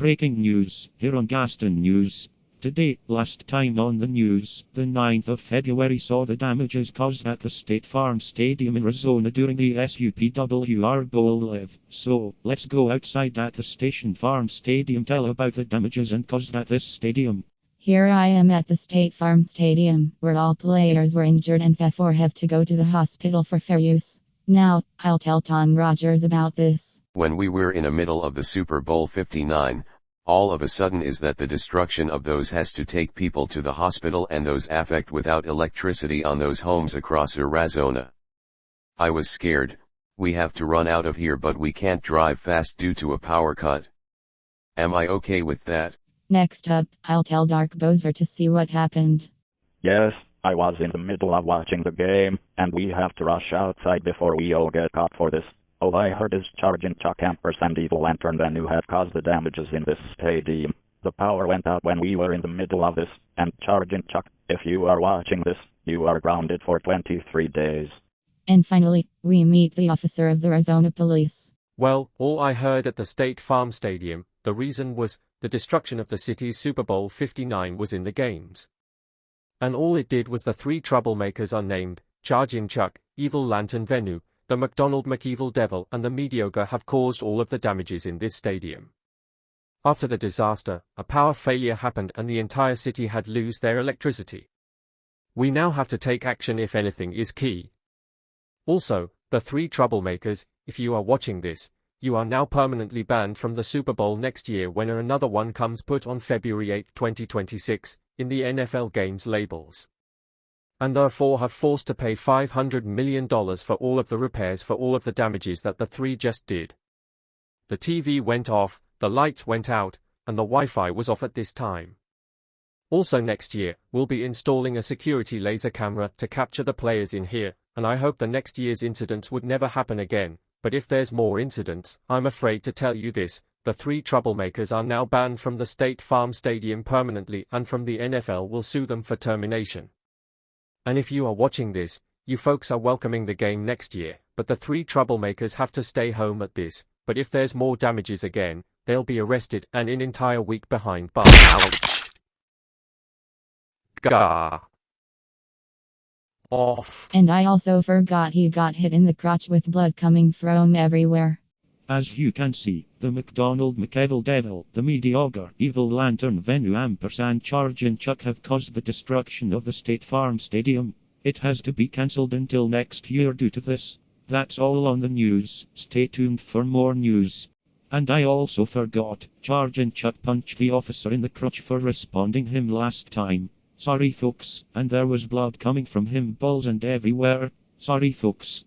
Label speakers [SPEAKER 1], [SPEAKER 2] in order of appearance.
[SPEAKER 1] Breaking news, here on Gaston News. Today, last time on the news, the 9th of February saw the damages caused at the State Farm Stadium in Arizona during the SUPWR Bowl Live. So, let's go outside at the State Farm Stadium, tell about the damages and caused at this stadium.
[SPEAKER 2] Here I am at the State Farm Stadium, where all players were injured and therefore have to go to the hospital for fair use. Now, I'll tell Tom Rogers about this.
[SPEAKER 3] When we were in the middle of the Super Bowl 59, all of a sudden is that the destruction of those has to take people to the hospital and those affect without electricity on those homes across Arizona. I was scared. We have to run out of here but we can't drive fast due to a power cut. Am I okay with that?
[SPEAKER 2] Next up, I'll tell Dark Bowser to see what happened.
[SPEAKER 4] Yes, I was in the middle of watching the game, and we have to rush outside before we all get caught for this. All I heard is Charging Chuck Campers and Evil Lantern Van who have caused the damages in this stadium. The power went out when we were in the middle of this, and Charging Chuck, if you are watching this, you are grounded for 23 days.
[SPEAKER 2] And finally, we meet the officer of the Arizona Police.
[SPEAKER 5] Well, all I heard at the State Farm Stadium, the reason was, the destruction of the city's Super Bowl 59 was in the games. And all it did was the three troublemakers unnamed, Charging Chuck, Evil Lantern Venu, the McDonald McEvil Devil and the Mediocre have caused all of the damages in this stadium. After the disaster, a power failure happened and the entire city had lose their electricity. We now have to take action if anything is key. Also, the three troublemakers, if you are watching this, you are now permanently banned from the Super Bowl next year when another one comes put on February 8, 2026, in the NFL games labels. And therefore have forced to pay $500 million for all of the repairs for all of the damages that the three just did. The TV went off, the lights went out, and the Wi-Fi was off at this time. Also next year, we'll be installing a security laser camera to capture the players in here, and I hope the next year's incidents would never happen again, but if there's more incidents, I'm afraid to tell you this, the three troublemakers are now banned from the State Farm Stadium permanently and from the NFL will sue them for termination. And if you are watching this, you folks are welcoming the game next year, but the three troublemakers have to stay home at this, but if there's more damages again, they'll be arrested and an entire week behind bars. Gah. Off.
[SPEAKER 2] And I also forgot he got hit in the crotch with blood coming from everywhere.
[SPEAKER 1] As you can see, the McDonald McEvil Devil, the Mediocre, Evil Lantern Venu and Charging Chuck have caused the destruction of the State Farm Stadium. It has to be cancelled until next year due to this. That's all on the news, stay tuned for more news. And I also forgot, Charging Chuck punched the officer in the crotch for responding him last time. Sorry folks, and there was blood coming from him balls and everywhere. Sorry folks.